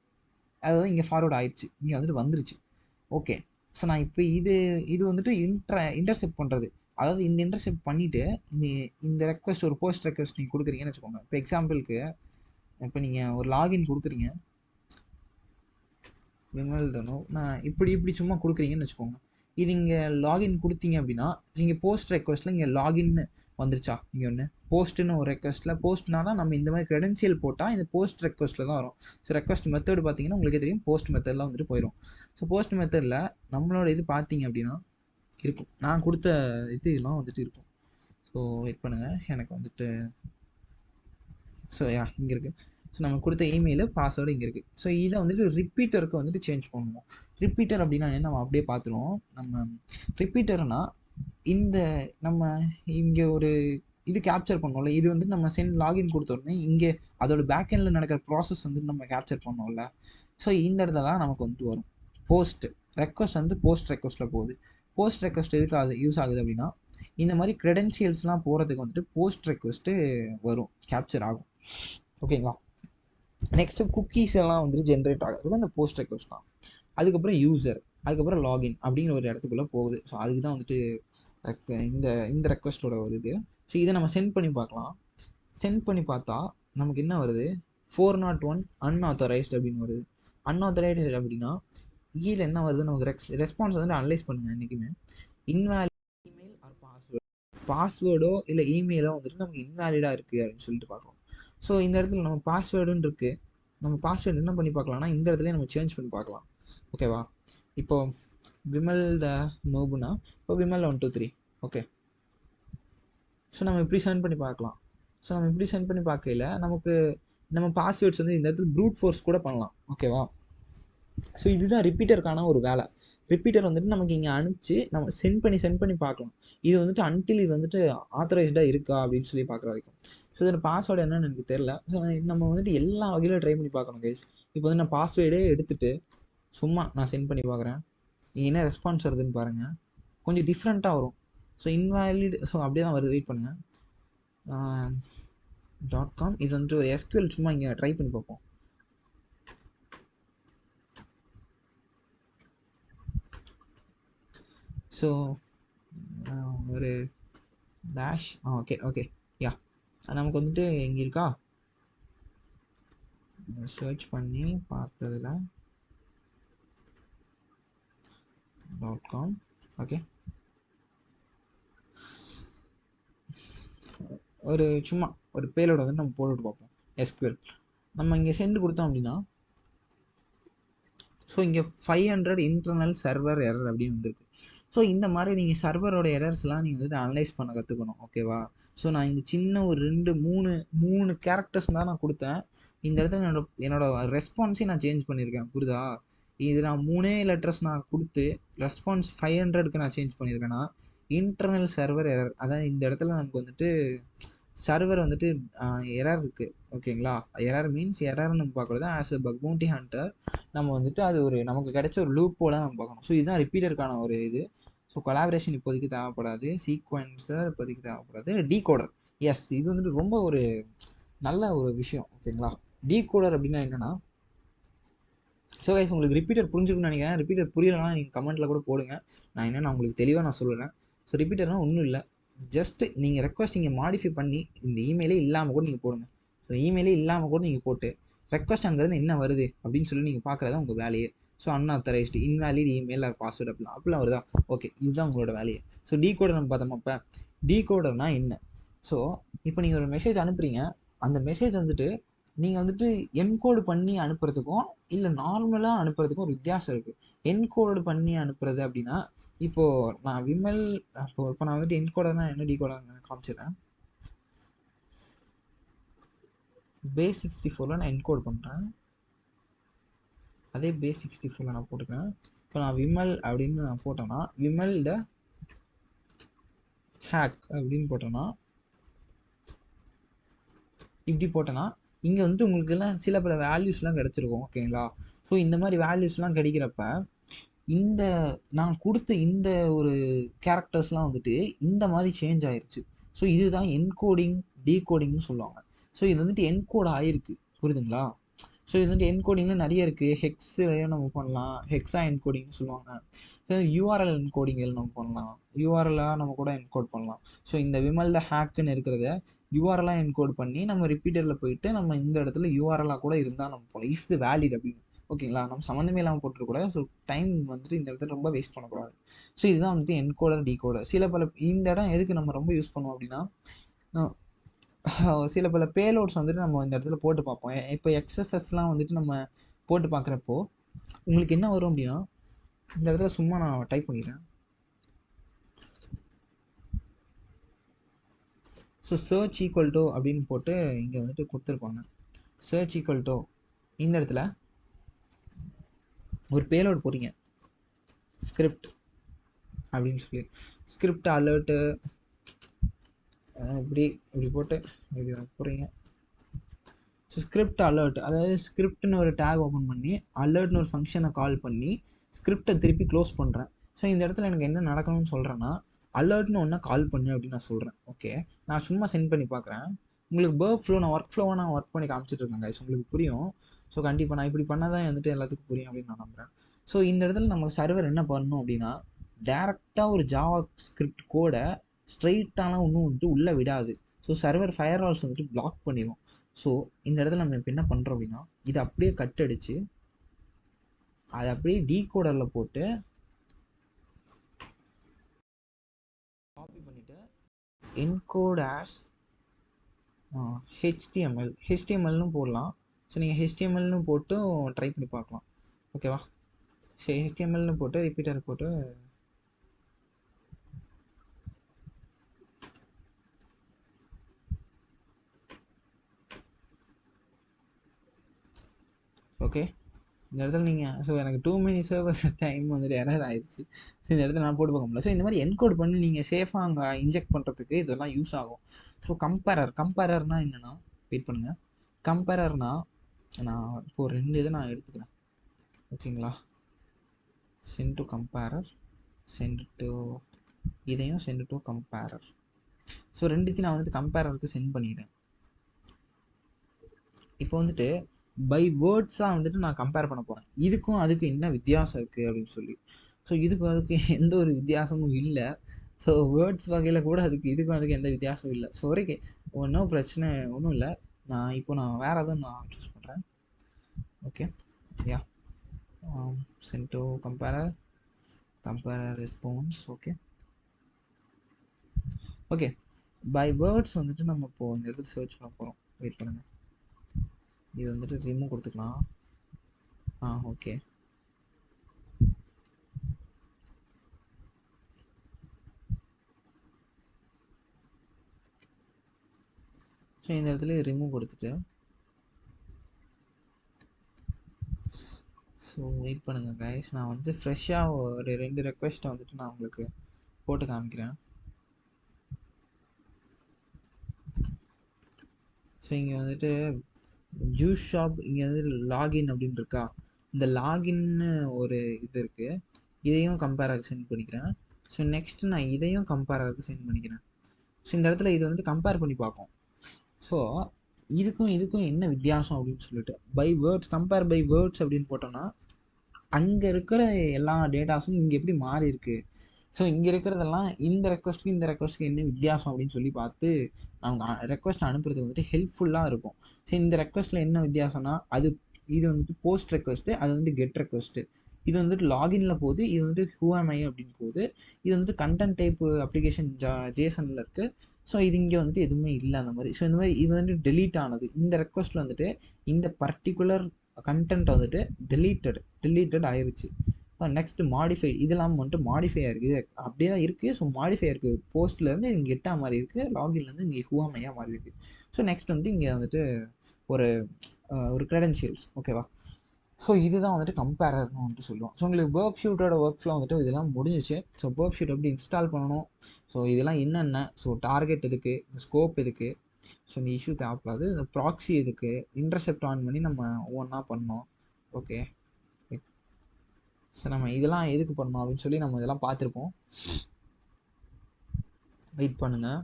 அதாவது இங்கே ஃபார்வர்ட் ஆயிடுச்சு, இங்கே வந்துட்டு வந்துருச்சு. ஓகே, ஸோ நான் இப்போ இது வந்துட்டு இன்டர்செப்ட் பண்ணுறது. அதாவது இந்த இன்டர்செப்ட் பண்ணிவிட்டு இந்த ரெக்வஸ்ட், ஒரு போஸ்ட் ரெக்வஸ்ட் நீங்கள் கொடுக்குறீங்கன்னு வச்சுக்கோங்க. இப்போ எக்ஸாம்பிளுக்கு இப்போ நீங்கள் ஒரு லாகின் கொடுக்குறீங்க, விமல் தனு, நான் இப்படி சும்மா கொடுக்குறீங்கன்னு வச்சுக்கோங்க. இது இங்கே லாகின் கொடுத்தீங்க அப்படின்னா நீங்கள் போஸ்ட் ரெக்வஸ்ட்டில் இங்கே லாகின்னு வந்துருச்சா? இங்கே ஒன்று போஸ்ட்டுன்னு ஒரு ரெக்வஸ்ட்டில், போஸ்ட்னா தான் நம்ம இந்த மாதிரி க்ரெடென்ஷியல் போட்டால் இந்த போஸ்ட் ரெக்வஸ்ட்டில் தான் வரும். ஸோ ரெக்வஸ்ட் மெத்தட் பார்த்தீங்கன்னா உங்களுக்கே தெரியும், போஸ்ட் மெத்தட்லாம் வந்துட்டு போயிடும். ஸோ போஸ்ட் மெத்தடில் நம்மளோட இது பார்த்தீங்க அப்படின்னா இருக்கும், நான் கொடுத்த இதெல்லாம் வந்துட்டு இருக்கும். ஸோ வெயிட் பண்ணுங்கள், எனக்கு வந்துட்டு ஸோ இங்கே இருக்குது. ஸோ நம்ம கொடுத்த இமெயிலு பாஸ்வேர்டு இங்கே இருக்குது. ஸோ இதை வந்துட்டு ரிப்பீட்டருக்கு வந்துட்டு சேஞ்ச் பண்ணணும். ரிப்பீட்டர் அப்படின்னா என்ன நம்ம அப்படியே பார்த்துருவோம். நம்ம ரிப்பீட்டர்னா இந்த நம்ம இங்கே ஒரு இது கேப்சர் பண்ணோம்ல, இது வந்து நம்ம லாகின் கொடுத்தோடனே இங்கே அதோட பேக்எண்டில் நடக்கிற ப்ராசஸ் வந்து நம்ம கேப்சர் பண்ணோம்ல. ஸோ இந்த இடத்துல தான் நமக்கு வந்துட்டு வரும் போஸ்ட் ரெக்வஸ்ட் வந்து போஸ்ட் ரெக்வஸ்ட்டில் போகுது. போஸ்ட் ரெக்வஸ்ட் எதுக்கு யூஸ் ஆகுது அப்படின்னா இந்த மாதிரி க்ரெடென்ஷியல்ஸ்லாம் போகிறதுக்கு வந்துட்டு போஸ்ட் ரெக்வஸ்ட்டு வரும், கேப்சர் ஆகும். ஓகேங்களா? நெக்ஸ்ட்டு குக்கீஸ் எல்லாம் வந்துட்டு ஜென்ரேட் ஆகிறதுக்கு அந்த போஸ்ட் ரெக்வஸ்ட் தான். அதுக்கப்புறம் யூசர், அதுக்கப்புறம் லாகின் அப்படிங்கிற ஒரு இடத்துக்குள்ளே போகுது. ஸோ அதுக்கு தான் வந்துட்டு இந்த ரெக்வஸ்ட்டோட ஒரு இது. ஸோ இதை நம்ம சென்ட் பண்ணி பார்க்கலாம். சென்ட் பண்ணி பார்த்தா நமக்கு என்ன வருது, 401 அன்ஆத்தரைஸ்ட் அப்படின்னு வருது. அன்ஆத்தரைஸ்ட் அப்படின்னா கீழே என்ன வருது நமக்கு ரெஸ்பான்ஸ் வந்து அனலைஸ் பண்ணுங்கள் என்றைக்குமே. Invalid email or password. பாஸ்வேர்டோ இல்லை இமெயிலோ வந்துட்டு நமக்கு இன்வேலிடாக இருக்குது அப்படின்னு சொல்லிட்டு பார்க்கலாம். ஸோ இந்த இடத்துல நம்ம பாஸ்வேர்டுன்னு இருக்குது, நம்ம பாஸ்வேர்டு என்ன பண்ணி பார்க்கலாம்னா இந்த இடத்துல நம்ம சேஞ்ச் பண்ணி பார்க்கலாம். ஓகேவா? இப்போ விமல் த நோபுனா இப்போ விமல் 123. ஓகே, ஸோ நம்ம இப்படி சென்ட் பண்ணி பார்க்கலாம். ஸோ நம்ம இப்படி சென்ட் பண்ணி பார்க்கல நமக்கு நம்ம பாஸ்வேர்ட்ஸ் வந்து இந்த இடத்துல ப்ரூட் ஃபோர்ஸ் கூட பண்ணலாம். ஓகேவா? ஸோ இதுதான் ரிப்பீட்டருக்கான ஒரு வேலை. ரிப்பீட்டர் வந்துட்டு நமக்கு இங்கே அனுப்பிச்சு நம்ம சென்ட் பண்ணி பார்க்கலாம். இது வந்துட்டு அன்டில் இது வந்துட்டு ஆத்தரைஸ்டாக இருக்கா அப்படின்னு சொல்லி பார்க்குற வரைக்கும். ஸோ இதில் பாஸ்வேர்டு என்னன்னு எனக்கு தெரில. ஸோ நம்ம வந்துட்டு எல்லா வகையிலும் ட்ரை பண்ணி பார்க்கணும் கைஸ். இப்போ வந்து நான் பாஸ்வேர்டே எடுத்துகிட்டு சும்மா நான் சென்ட் பண்ணி பார்க்குறேன். நீங்கள் என்ன ரெஸ்பான்ஸ் வருதுன்னு பாருங்கள். கொஞ்சம் டிஃப்ரெண்ட்டாக வரும். ஸோ இன்வேலிட், ஸோ அப்படியே தான் வருது. வெயிட் பண்ணுங்கள். .com இது வந்துட்டு ஒரு SQL சும்மா இங்கே ட்ரை பண்ணி பார்ப்போம். ஸோ ஒரு டேஷ் ஓகே ஓகே யா நமக்கு வந்துட்டு இங்கே இருக்கா, சர்ச் பண்ணி பார்த்ததில் .com. ஓகே, ஒரு சும்மா ஒரு பேலோட வந்து நம்ம போட்டு பார்ப்போம். SQL நம்ம இங்கே சென்ட் கொடுத்தோம் அப்படின்னா ஸோ இங்கே 500 இன்டர்னல் சர்வர் எரர் அப்படின்னு வந்துருக்கு. ஸோ இந்த மாதிரி நீங்கள் சர்வரோட எரர்ஸ்லாம் நீங்கள் வந்துட்டு அனலைஸ் பண்ண கற்றுக்கணும். ஓகேவா? ஸோ நான் இந்த சின்ன ஒரு 2 3 கேரக்டர்ஸ் தான் நான் கொடுத்தேன். இந்த இடத்துல என்னோட ரெஸ்பான்ஸையும் நான் சேஞ்ச் பண்ணியிருக்கேன். புரியுதா? இது நான் 3 லெட்டர்ஸ் நான் கொடுத்து ரெஸ்பான்ஸ் 500க்கு நான் சேஞ்ச் பண்ணியிருக்கேன்னா இன்டர்னல் சர்வர் எரர், அதாவது இந்த இடத்துல நமக்கு வந்துட்டு சர்வர் வந்துட்டு எரர் இருக்குது. ஓகேங்களா? எரர் மீன்ஸ் எரர்னு நம்ம பார்க்குறது as a bug bounty hunter நம்ம வந்துட்டு அது ஒரு நமக்கு கிடைச்ச ஒரு லூப் போல நம்ம பார்க்கணும். ஸோ இதுதான் ரிப்பீட்டருக்கான ஒரு இது. ஸோ கொலாபரேஷன் இப்போதைக்கு தேவைப்படாது, சீக்வன்சர் இப்போதைக்கு தேவைப்படாது, டீகோடர் எஸ் இது வந்துட்டு ரொம்ப ஒரு நல்ல ஒரு விஷயம். ஓகேங்களா? டீகோடர் அப்படின்னா என்னென்னா, ஸோ கைஸ் உங்களுக்கு ரிப்பீட்டர் புரிஞ்சுக்கணும்னு நினைக்கிறேன். ரிப்பீட்டர் புரியலைன்னா நீங்கள் கமெண்ட்டில் கூட போடுங்க, நான் உங்களுக்கு தெளிவாக நான் சொல்லுறேன். ஸோ ரிப்பீட்டர்னால் ஒன்றும் இல்லை, ஜஸ்ட்டு நீங்கள் ரெக்வஸ்ட் இங்கே மாடிஃபை பண்ணி இந்த இமெயிலே இல்லாமல் கூட நீங்கள் போடுங்க. ஸோ இமெயிலே இல்லாமல் கூட நீங்கள் போட்டு ரெக்வஸ்ட் அங்கேருந்து என்ன வருது அப்படின்னு சொல்லி நீங்கள் பார்க்குறதா உங்கள் வேலையே. So unauthorised invalid email or password அப்படிலாம் வருதா? ஓகே, இதுதான் உங்களோட வேலையே. ஸோ டீகோடர் நம்ம பார்த்தோம். இப்போ டீகோடர்னா என்ன? ஸோ இப்போ நீங்கள் ஒரு மெசேஜ் அனுப்புறீங்க, அந்த மெசேஜ் வந்துட்டு நீங்கள் வந்துட்டு என்கோடு பண்ணி அனுப்புறதுக்கும் இல்லை நார்மலாக அனுப்புறதுக்கும் ஒரு வித்தியாசம் இருக்குது. என்கோடு பண்ணி அனுப்புறது அப்படின்னா இப்போது நான் விமல் இப்போ நான் வந்துட்டு என்கோடர்னா என்ன டீகோடர்னு காமிச்சிடுறேன். பேஸ் 64ல் நான் என்கோட் பண்ணுறேன், அதே பேஸ் 64ல் நான் போட்டுக்கிறேன். இப்போ நான் விமல் அப்படின்னு நான் போட்டேன்னா விமல் த ஹேக் அப்படின்னு போட்டேன்னா இப்படி போட்டேன்னா இங்கே வந்துட்டு உங்களுக்கு எல்லாம் சில பல வேல்யூஸ்லாம் கிடச்சிருக்கும். ஓகேங்களா? ஸோ இந்த மாதிரி வேல்யூஸ்லாம் கிடைக்கிறப்ப இந்த நான் கொடுத்த இந்த ஒரு கேரக்டர்ஸ்லாம் வந்துட்டு இந்த மாதிரி சேஞ்ச் ஆயிடுச்சு. ஸோ இதுதான் என்கோடிங் டீகோடிங்னு சொல்லுவாங்க. ஸோ இது வந்துட்டு என்கோட் ஆகிருக்கு. புரியுதுங்களா? ஸோ இது வந்துட்டு என்கோடிங்கில் நிறைய இருக்குது. ஹெக்ஸ்லையும் நம்ம பண்ணலாம், ஹெக்ஸா என்கோடிங்னு சொல்லுவாங்க. ஸோ யூஆர்எல் என்கோடிங்கில் நம்ம பண்ணலாம், யூஆர்எல்லாக நம்ம கூட என்கோட் பண்ணலாம். ஸோ இந்த விமல் த ஹேக்குன்னு இருக்கிறத யூஆர்எல்லாக என்கோட் பண்ணி நம்ம ரிப்பீட்டரில் போயிட்டு நம்ம இந்த இடத்துல யூஆர்எல்லாக கூட இருந்தால் நம்ம போகலாம், இஃப் வேலிட் அப்படின்னு. ஓகேங்களா? நம்ம சம்மந்தமே இல்லாமல் போட்டுருக்கூடாது. ஸோ டைம் வந்துட்டு இந்த இடத்துல ரொம்ப வேஸ்ட் பண்ணக்கூடாது. ஸோ இதுதான் வந்துட்டு என்கோடர் டீகோடர். சில பல இந்த இடம் எதுக்கு நம்ம ரொம்ப யூஸ் பண்ணுவோம் அப்படின்னா சில பல பேலோட்ஸ் வந்துட்டு நம்ம இந்த இடத்துல போட்டு பார்ப்போம். இப்போ எக்ஸசஸ்லாம் வந்துட்டு நம்ம போட்டு பார்க்குறப்போ உங்களுக்கு என்ன வரும் அப்படின்னா இந்த இடத்துல சும்மா நான் டைப் பண்ணிக்கிறேன். ஸோ சர்ச் ஈக்குவல் டு அப்படின்னு போட்டு இங்கே வந்துட்டு கொடுத்துருப்பாங்க. சர்ச் ஈக்குவல் டு இந்த இடத்துல ஒரு பேலோட் போகிறீங்க, ஸ்கிரிப்ட் அப்படின்னு சொல்லி ஸ்கிரிப்ட் அலர்ட்டு இப்படி போட்டு இப்படி போகிறீங்க. ஸோ ஸ்கிரிப்ட் அலர்ட், அதாவது ஸ்கிரிப்ட்னு ஒரு டேக் ஓப்பன் பண்ணி அலர்ட்னு ஒரு ஃபங்க்ஷனை கால் பண்ணி ஸ்கிரிப்டை திருப்பி க்ளோஸ் பண்ணுறேன். ஸோ இந்த இடத்துல எனக்கு என்ன நடக்கணும்னு சொல்கிறேன்னா அலர்ட்னு ஒன்று கால் பண்ணு அப்படின்னு நான் சொல்கிறேன். ஓகே, நான் சும்மா சென்ட் பண்ணி பார்க்குறேன். உங்களுக்கு வேர்க் ஃப்ளோ நான் ஒர்க் பண்ணி காமிச்சிட்டு இருக்கேன் கைஸ், உங்களுக்கு புரியும். ஸோ கண்டிப்பாக நான் இப்படி பண்ணால் தான் வந்துட்டு எல்லாத்துக்கும் புரியும் அப்படின்னு நான் நம்புகிறேன். ஸோ இந்த இடத்துல நம்ம சர்வர் என்ன பண்ணணும் அப்படின்னா டேரெக்டாக ஒரு ஜாவா ஸ்கிரிப்ட் கோடை ஸ்ட்ரைட்டாலாம் ஒன்றும் வந்துட்டு உள்ளே விடாது. ஸோ சர்வர் ஃபயர்வால்ஸ் வந்துட்டு பிளாக் பண்ணிடும். ஸோ இந்த இடத்துல நம்ம இப்போ என்ன பண்ணுறோம் அப்படின்னா இதை அப்படியே கட் அடித்து அதை அப்படியே டீகோடரில் போட்டு காப்பி பண்ணிவிட்டு என்கோட் ஆஸ் ஹெச்டிஎம்எல்னு போடலாம். ஸோ நீங்கள் ஹெச்டிஎம்எல்னு போட்டு ட்ரை பண்ணி பார்க்கலாம். ஓகேவா? சரி, ஹெச்டிஎம்எல்னு போட்டு ரிப்பீட்டர் போட்டு ஓகே. இந்த இடத்துல நீங்கள் ஸோ எனக்கு 2 many சர்வர்ஸ் டைம் வந்துட்டு எரர் ஆயிடுச்சு. ஸோ இந்த இடத்துல நான் போட்டு பார்க்க முடியல. ஸோ இந்த மாதிரி என்கோட் பண்ணி நீங்கள் சேஃபாக அங்கே இன்ஜெக்ட் பண்ணுறதுக்கு இதெல்லாம் யூஸ் ஆகும். ஸோ கம்பேரர்னா என்னென்னா, வெயிட் பண்ணுங்கள். கம்பேரர்னா நான் இப்போது 2 இதை நான் எடுத்துக்கிறேன். ஓகேங்களா? சென்ட் டு கம்பேரர், சென்ட் டு இதையும் சென்ட் டு கம்பேரர். ஸோ ரெண்டுத்தையும் நான் வந்துட்டு கம்பேரருக்கு சென்ட் பண்ணிட்டேன். இப்போ வந்துட்டு பை வேர்ட்ஸாக வந்துட்டு நான் கம்பேர் பண்ண போகிறேன். இதுக்கும் அதுக்கும் என்ன வித்தியாசம் இருக்குது அப்படின்னு சொல்லி. ஸோ இதுக்கும் அதுக்கு எந்த ஒரு வித்தியாசமும் இல்லை. ஸோ வேர்ட்ஸ் வகையில் கூட இதுக்கும் அதுக்கு எந்த வித்தியாசமும் இல்லை. ஸோ வரைக்கும் ஒன்றும் பிரச்சனை ஒன்றும் இல்லை. நான் வேறு எதுவும் நான் சூஸ் பண்ணுறேன். Okay, ya, send to comparer response. Okay, by words வந்துட்டு நம்ம இப்போது இந்த இடத்துல சர்ச் பண்ண போகிறோம். வெயிட் பண்ணுங்கள். இது வந்துட்டு ரிமூவ் கொடுத்துக்கலாம். ஓகே. ஸோ இந்த இடத்துல ரிமூவ் கொடுத்துட்டு ஸோ வெயிட் பண்ணுங்கள் கைஸ். நான் வந்து ஃப்ரெஷ்ஷாக ஒரு 2 ரெக்வெஸ்ட்டை வந்துட்டு நான் உங்களுக்கு போட்டு காமிக்கிறேன். ஸோ இங்கே வந்துட்டு ஜூஸ் ஷாப் இங்கே வந்து லாகின் அப்படின்னு இருக்கா. இந்த லாகின்னு ஒரு இது இருக்குது. இதையும் கம்பேராக சென்ட் பண்ணிக்கிறேன். ஸோ நெக்ஸ்ட்டு நான் இதையும் கம்பேராக சென்ட் பண்ணிக்கிறேன். ஸோ இந்த இடத்துல இது வந்துட்டு கம்பேர் பண்ணி பார்ப்போம். ஸோ இதுக்கும் என்ன வித்தியாசம் அப்படின்னு சொல்லிட்டு by words, compare by words அப்படின்னு போட்டோம்னா அங்கே இருக்கிற எல்லா டேட்டாஸும் இங்கே எப்படி மாறி இருக்கு. ஸோ இங்கே இருக்கிறதெல்லாம் இந்த ரெக்வஸ்ட்டுக்கு என்ன வித்தியாசம் அப்படின்னு சொல்லி பார்த்து அவங்க ரெக்வஸ்ட் அனுப்புறதுக்கு வந்துட்டு ஹெல்ப்ஃபுல்லாக இருக்கும். ஸோ இந்த ரெக்வஸ்ட்டில் என்ன வித்தியாசம்னா இது வந்துட்டு போஸ்ட் ரெக்வஸ்ட்டு, அது வந்துட்டு கெட் ரெக்வஸ்ட்டு. இது வந்துட்டு லாகின்ல போகுது, இது வந்துட்டு ஹூஎம்ஐ அப்படின்னு போகுது. இது வந்துட்டு கண்டென்ட் டைப் அப்ளிகேஷன் ஜேசனில் இருக்குது. ஸோ இது இங்கே வந்துட்டு எதுவுமே இல்லை அந்த மாதிரி. ஸோ இந்த மாதிரி இது வந்துட்டு டெலீட் ஆனது. இந்த ரெக்வஸ்ட்டில் வந்துட்டு இந்த பர்டிகுலர் கண்டென்ட் வந்துட்டு டெலீட்டட் ஆயிருச்சு. நெக்ஸ்ட் மாடிஃபை, இதெல்லாம் வந்துட்டு மாடிஃபை ஆயிருக்கு. இது அப்படியே தான் இருக்குது. ஸோ மாடிஃபை ஆயிருக்கு. போஸ்ட்லேருந்து இங்கே கெட்டா மாதிரி இருக்குது, லாகின்லேருந்து இங்கே ஹூஎம்ஐயாக மாறி இருக்குது. ஸோ நெக்ஸ்ட் வந்து இங்கே வந்துட்டு ஒரு க்ரெடென்ஷியல்ஸ். ஓகேவா? ஸோ இதுதான் வந்துட்டு கம்பேரர்னு வந்துட்டு சொல்லுவோம். ஸோ உங்களுக்கு வேர்க் ஷூட்டோட ஒர்க் ஃப்ளோ வந்துட்டு இதெல்லாம் முடிஞ்சிச்சு. ஸோ வேர்க் ஷூட் எப்படி இன்ஸ்டால் பண்ணணும், ஸோ இதெல்லாம் என்னென்ன, ஸோ டார்கெட் எதுக்கு, ஸ்கோப் எதுக்கு, ஸோ இந்த இஷ்யூ தேவைப்படாது, இந்த ப்ராக்ஸி எதுக்கு, இன்டர்செப்ட் ஆன் பண்ணி நம்ம ஒவ்வொன்றா பண்ணோம். ஓகே, ஸோ நம்ம இதெல்லாம் எதுக்கு பண்ணோம் அப்படின்னு சொல்லி நம்ம இதெல்லாம் பார்த்துருப்போம். வெயிட் பண்ணுங்கள்.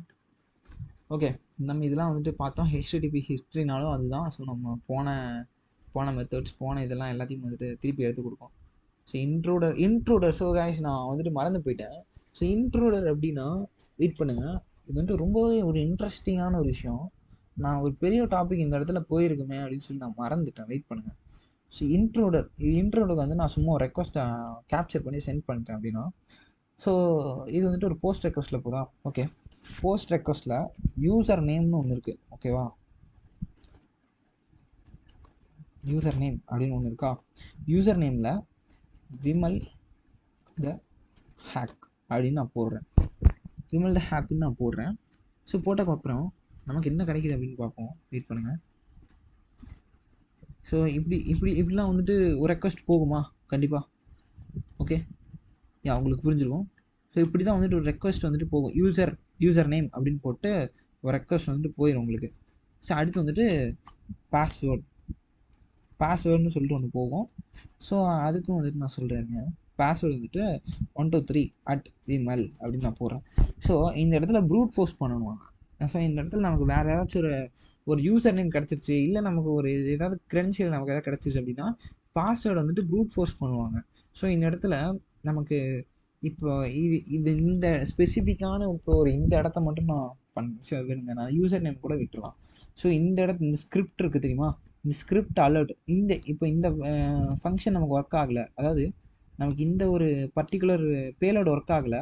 ஓகே, நம்ம இதெல்லாம் வந்துட்டு பார்த்தோம். ஹெச்டிடிபி ஹிஸ்ட்ரினாலும் அதுதான். ஸோ நம்ம போன மெத்தட்ஸ் இதெல்லாம் எல்லாத்தையும் வந்துட்டு திருப்பி எடுத்து கொடுப்போம். ஸோ இன்ட்ரூடர் ஸோ கைஸ் நான் வந்துட்டு மறந்து போயிட்டேன். ஸோ இன்ட்ரூடர் அப்படின்னா வெயிட் பண்ணுங்கள், இது வந்துட்டு ரொம்பவே ஒரு இன்ட்ரெஸ்டிங்கான ஒரு விஷயம். நான் ஒரு பெரிய டாபிக் இந்த இடத்துல போயிருக்குமே அப்படின்னு சொல்லி நான் மறந்துட்டேன். வெயிட் பண்ணுங்கள். ஸோ இன்ட்ரோடுக்கு வந்து நான் சும்மா ரெக்வஸ்ட்டை கேப்சர் பண்ணி சென்ட் பண்ணிட்டேன் அப்படின்னா, ஸோ இது வந்துட்டு ஒரு போஸ்ட் ரெக்வஸ்ட்டில் போதா. ஓகே, போஸ்ட் ரெக்வஸ்ட்டில் யூசர் நேம்னு ஒன்று இருக்குது. ஓகேவா? யூசர் நேம் அப்படின்னு ஒன்று இருக்கா. யூசர் நேமில் விமல் த ஹேக் அப்படின்னு நான் போடுறேன். விமல் த ஹேக்குன்னு நான் போடுறேன். ஸோ போட்டதுக்கப்புறம் நமக்கு என்ன கிடைக்குது அப்படின்னு பார்ப்போம். வெயிட் பண்ணுங்கள். ஸோ இப்படிலாம் வந்துட்டு ஒரு ரெக்வஸ்ட் போகுமா? கண்டிப்பாக. ஓகே, உங்களுக்கு புரிஞ்சிருக்கும். ஸோ இப்படி தான் வந்துட்டு ஒரு ரெக்வஸ்ட் வந்துட்டு போகும். யூசர் நேம் அப்படின்னு போட்டு ஒரு ரெக்வஸ்ட் வந்துட்டு போயிடும் உங்களுக்கு. ஸோ அடுத்து வந்துட்டு பாஸ்வேர்டுன்னு சொல்லிட்டு ஒன்று போகும். ஸோ அதுக்கும் வந்துட்டு நான் சொல்கிறேங்க, பாஸ்வேர்டு வந்துட்டு 123@gmail அப்படின்னு நான் போடுறேன். ஸோ இந்த இடத்துல ப்ரூட் ஃபோர்ஸ் பண்ணணுவாங்க. ஸோ இந்த இடத்துல நமக்கு வேறு ஏதாச்சும் ஒரு யூசர் நேம் கிடச்சிருச்சு, இல்லை நமக்கு ஒரு ஏதாவது க்ரெடென்ஷியல் நமக்கு எதாவது கிடச்சிருச்சு அப்படின்னா பாஸ்வேர்டு வந்துட்டு ப்ரூட் ஃபோர்ஸ் பண்ணுவாங்க. ஸோ இந்த இடத்துல நமக்கு இப்போ இந்த ஸ்பெசிஃபிக்கான இந்த இடத்த மட்டும் நான் வேணுங்க, நான் யூசர் நேம் கூட விட்டுலாம். ஸோ இந்த ஸ்கிரிப்ட் இருக்குது தெரியுமா, இந்த ஸ்கிரிப்ட் அலர்ட், இப்போ இந்த ஃபங்க்ஷன் நமக்கு ஒர்க் ஆகலை, அதாவது நமக்கு இந்த ஒரு பர்டிகுலர் பேலோடு ஒர்க் ஆகலை,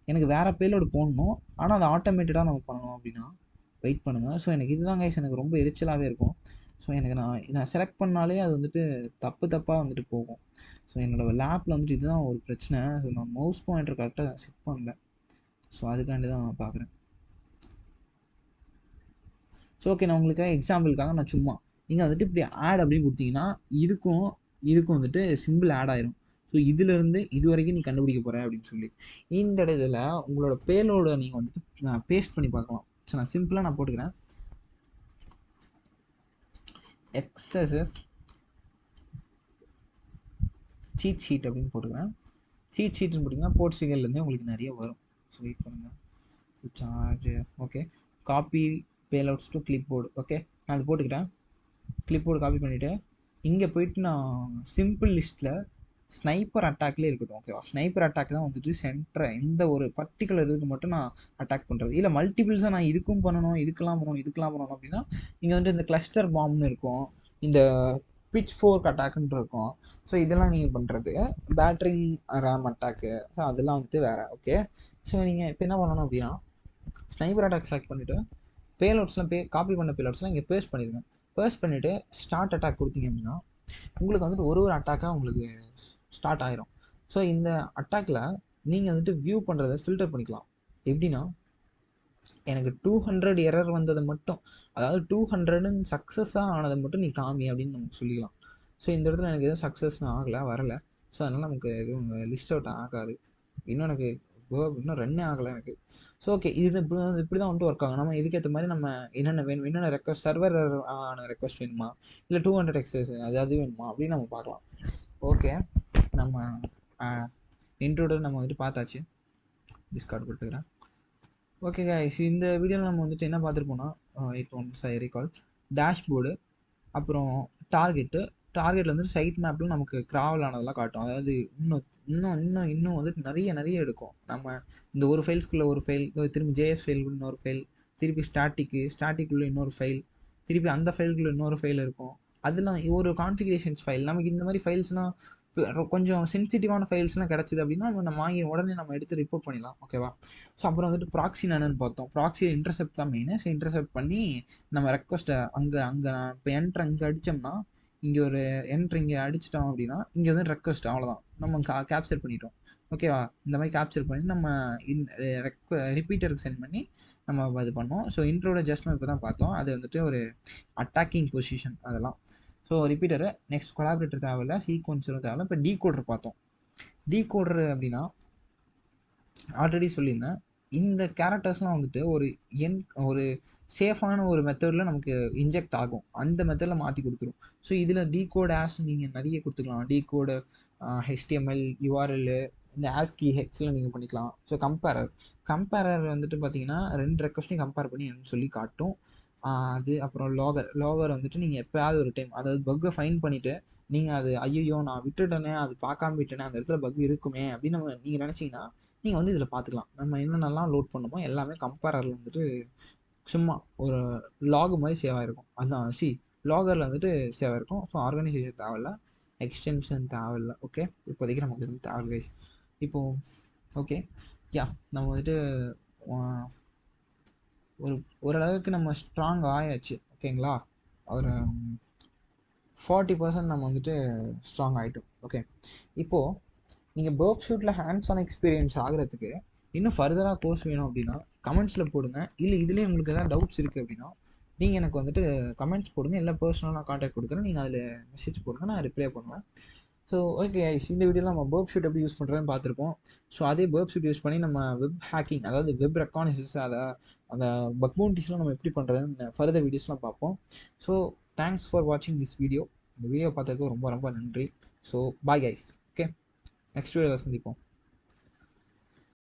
எனக்கு வேறு பேலோடு போடணும், ஆனால் அது ஆட்டோமேட்டடாக நம்ம பண்ணணும் அப்படின்னா வெயிட் பண்ணுங்கள். ஸோ எனக்கு இதுதான் கைஸ் எனக்கு ரொம்ப எரிச்சலாகவே இருக்கும். ஸோ எனக்கு நான் செலக்ட் பண்ணாலே அது வந்துட்டு தப்பாக வந்துட்டு போகும். ஸோ என்னோடய லேப்பில் வந்துட்டு இதுதான் ஒரு பிரச்சனை. ஸோ நான் மவுஸ் பாயிண்டர் கரெக்டாக செட் பண்ணல. ஸோ அதுக்காண்டி தான் நான் பார்க்குறேன். ஸோ ஓகே, நான் உங்களுக்கு எக்ஸாம்பிளுக்காக நான் சும்மா நீங்கள் வந்துட்டு இப்படி ஆட் அப்படின்னு கொடுத்தீங்கன்னா இதுக்கும் வந்துட்டு சிம்பிள் ஆட் ஆயிரும். ஸோ இதுலேருந்து இது வரைக்கும் நீ கண்டுபிடிக்க போகிற அப்படின்னு சொல்லி இந்த இடத்துல உங்களோட பேலோட நீங்கள் வந்துட்டு பேஸ்ட் பண்ணி பார்க்கலாம். ஸோ நான் சிம்பிளாக நான் போட்டுக்கிறேன் XSS சீட் ஷீட் அப்படின்னு போட்டுக்கிறேன். சீட் ஷீட்னு போட்டிங்கன்னா போர்ட்ஸ்ஃபிகர்லேருந்தே உங்களுக்கு நிறைய வரும். ஸோ வெயிட் பண்ணுங்கள். Charge okay, copy payloads to clipboard. Okay, நான் அது போட்டுக்கிட்டேன். கிளிப் போர்டு காப்பி பண்ணிவிட்டு இங்கே போயிட்டு நான் சிம்பிள் லிஸ்ட்டில் ஸ்னைப்பர் அட்டாக்லேயே இருக்கட்டும். ஓகேவா, ஸ்னைப்பர் அட்டாக் தான் வந்துட்டு சென்டரை இந்த ஒரு பர்டிகுலர் இதுக்கு மட்டும் நான் அட்டாக் பண்ணுறது. இல்லை மல்டிபிள்ஸாக நான் இதுக்கும் பண்ணணும், இதுக்கெல்லாம் பண்ணணும் அப்படின்னா இங்கே வந்துட்டு இந்த கிளஸ்டர் பாம்னு இருக்கும், இந்த பிட்ச் ஃபோர்க் அட்டாக்குன்னு இருக்கும். ஸோ இதெல்லாம் நீங்கள் பண்ணுறது பேட்டரிங் ரேம் அட்டாக்கு. ஸோ அதெல்லாம் வந்துட்டு வேறு. ஓகே, ஸோ நீங்கள் இப்போ என்ன பண்ணணும் அப்படின்னா ஸ்னைப்பர் அட்டாக் செலக்ட் பண்ணிவிட்டு பேலோட்ஸ்லாம் காப்பி பண்ண பேலோட்ஸ்லாம் இங்கே பேஸ்ட் பண்ணிடுங்க. பேஸ்ட் பண்ணிவிட்டு ஸ்டார்ட் அட்டாக் கொடுத்தீங்க அப்படின்னா உங்களுக்கு வந்துட்டு ஒரு அட்டாக்காக உங்களுக்கு ஸ்டார்ட் ஆயிரும். ஸோ இந்த அட்டாக்கில் நீங்கள் வந்துட்டு வியூ பண்ணுறதை ஃபில்டர் பண்ணிக்கலாம். எப்படின்னா எனக்கு 200 எரர் வந்ததை மட்டும், அதாவது 200 சக்ஸஸாக ஆனதை மட்டும் நீ காமி அப்படின்னு நமக்கு சொல்லிக்கலாம். ஸோ இந்த இடத்துல எனக்கு எதுவும் சக்ஸஸ்னு ஆகலை, வரலை. ஸோ அதனால் நமக்கு எதுவும் லிஸ்ட் அவுட் ஆகாது. இன்னும் எனக்கு இன்னும் ரன்னே ஆகலை எனக்கு. ஸோ ஓகே, இது இப்படி தான் வந்துட்டு ஒர்க் ஆகும். நம்ம இதுக்கேற்ற மாதிரி நம்ம என்னென்ன வேணும், என்னென்ன ரெக்வஸ்ட் சர்வர் ஆன ரெக்வஸ்ட் வேணுமா, இல்லை 200 எக்ஸஸ் அது வேணுமா அப்படின்னு நம்ம பார்க்கலாம். ஓகே, நம்ம இன்ட்ரோடர் நம்ம வந்துட்டு பார்த்தாச்சு. டிஸ்கார்ட் கொடுத்துக்கிறேன். ஓகே கைஸ், இந்த வீடியோவில் நம்ம வந்துட்டு என்ன பார்த்துருப்போம்னா ஒன்ஸ் ஐ ரீகால் டேஷ்போர்டு, அப்புறம் டார்கெட்டில் வந்துட்டு சைட் மேப்பில் நமக்கு க்ராவல் ஆனதெல்லாம் காட்டும். அதாவது இன்னும் வந்துட்டு நிறைய எடுக்கும். நம்ம இந்த ஒரு ஃபைல்ஸ்குள்ளே ஒரு ஃபைல், திரும்பி ஜேஎஸ் ஃபைலுக்குள்ள இன்னொரு ஃபைல், திருப்பி ஸ்டாட்டிக்குள்ளே இன்னொரு ஃபைல், திருப்பி அந்த ஃபைலுக்குள்ளே இன்னொரு ஃபைல் இருக்கும். அதெல்லாம் ஒரு கான்ஃபிகரேஷன்ஸ் ஃபைல். நமக்கு இந்த மாதிரி ஃபைல்ஸ்னால் கொஞ்சம் சென்சிட்டிவான ஃபைல்ஸ்லாம் கிடச்சிது அப்படின்னா நம்ம வாங்கி உடனே நம்ம எடுத்து ரிப்போர்ட் பண்ணிடலாம். ஓகேவா, ஸோ அப்புறம் வந்துட்டு ப்ராக்ஸி என்னன்னு பார்த்தோம். ப்ராக்ஸியை இன்டர்செப்ட் தான் மெயின். ஸோ இன்டர்செப்ட் பண்ணி நம்ம ரெக்வஸ்ட்டை அங்கே இப்போ என்ட்ரு இங்கே அடித்தோம்னா, இங்கே ஒரு என்ட்ரு இங்கே அடிச்சிட்டோம் அப்படின்னா இங்கே வந்து ரெக்வஸ்ட் அவ்வளோதான் நம்ம கேப்சர் பண்ணிட்டோம். ஓகேவா, இந்த மாதிரி கேப்சர் பண்ணி நம்ம ரிப்பீட்டருக்கு சென்ட் பண்ணி நம்ம இது பண்ணோம். ஸோ இன்ட்ரோட ஜஸ்ட் நம்ம இப்போ தான் பார்த்தோம். அது வந்துட்டு ஒரு அட்டாக்கிங் பொசிஷன் அதெல்லாம். ஸோ ரிப்பீட்டரு நெக்ஸ்ட் கொலாபரேட்டர் தேவையில்ல, சீக்வன்ஸரும் தேவையில்ல. இப்போ டீகோடர் பார்த்தோம். டீகோடர் அப்படின்னா ஆல்ரெடி சொல்லியிருந்தேன், இந்த கேரக்டர்ஸ்லாம் வந்துட்டு ஒரு சேஃபான ஒரு மெத்தடில் நமக்கு இன்ஜெக்ட் ஆகும். அந்த மெத்தடில் மாற்றி கொடுத்துரும். ஸோ இதில் டீகோட் ஆஸ் நீங்கள் நிறைய கொடுத்துக்கலாம். டீகோடு HTML URL, இந்த ஆஸ்கி ஹெக்ஸில் நீங்கள் பண்ணிக்கலாம். ஸோ கம்பேரர் வந்துட்டு பார்த்தீங்கன்னா 2 ரெக்வஸ்ட்டையும் கம்பேர் பண்ணி என்னன்னு சொல்லி காட்டும். அது அப்புறம் லாகர் வந்துட்டு நீங்கள் எப்போயாவது ஒரு டைம், அதாவது பக்கை ஃபைன் பண்ணிவிட்டு நீங்கள் அது ஐயோ நான் விட்டுட்டேனே, அது பார்க்காம விட்டேனே, அந்த இடத்துல பக் இருக்குமே அப்படின்னு நீங்கள் நினச்சிங்கன்னா நீங்கள் வந்து இதில் பார்த்துக்கலாம். நம்ம என்னென்னலாம் லோட் பண்ணுமோ எல்லாமே கம்பேரரில் வந்துட்டு சும்மா ஒரு லாக் மாதிரி சேவ் ஆகிருக்கும். அதுதான் லாகரில் வந்துட்டு சேவ் ஆகிருக்கும். ஸோ ஆர்கனைசேஷன் தேவையில்ல, எக்ஸ்டென்ஷன் தேவையில்லை. ஓகே, இப்போதைக்கு நமக்கு இது தேவையில்லை கைஸ். இப்போது ஓகே நம்ம வந்துட்டு ஓரளவுக்கு நம்ம ஸ்ட்ராங் ஆயாச்சு. ஓகேங்களா, ஒரு 40% நம்ம வந்துட்டு ஸ்ட்ராங் ஆகிட்டோம். ஓகே, இப்போது நீங்கள் பர்ப் ஷூட்டில் ஹேண்ட்ஸ் ஆன் எக்ஸ்பீரியன்ஸ் ஆகிறதுக்கு இன்னும் ஃபர்தராக கோர்ஸ் வேணும் அப்படின்னா கமெண்ட்ஸில் போடுங்க. இல்லை இதுலேயே உங்களுக்கு எதாவது டவுட்ஸ் இருக்குது அப்படின்னா நீங்கள் எனக்கு வந்துட்டு கமெண்ட்ஸ் போடுங்க. இல்லை பர்சனலாக கான்டாக்ட் கொடுக்குறேன், நீங்கள் அதில் மெசேஜ் போடுங்க, நான் ரிப்ளை பண்ணுவேன். ஸோ ஓகே ஐஸ், இந்த வீடியோவில் நம்ம பர்ப் ஷூட் எப்படி யூஸ் பண்ணுறதுன்னு பார்த்துருப்போம். ஸோ அதே பர்ப் ஷூட் யூஸ் பண்ணி நம்ம வெப் ஹேக்கிங், அதாவது வெப் ரெக்கானிசிஸ், அந்த பக் பவுண்டிஸ்லாம் நம்ம எப்படி பண்ணுறதுன்னு ஃபர்தர் வீடியோஸ்லாம் பார்ப்போம். ஸோ தேங்க்ஸ் ஃபார் வாட்சிங் திஸ் வீடியோ. இந்த வீடியோ பார்த்ததுக்கு ரொம்ப நன்றி. So bye guys. Okay, next வீடியோவில் சந்திப்போம்.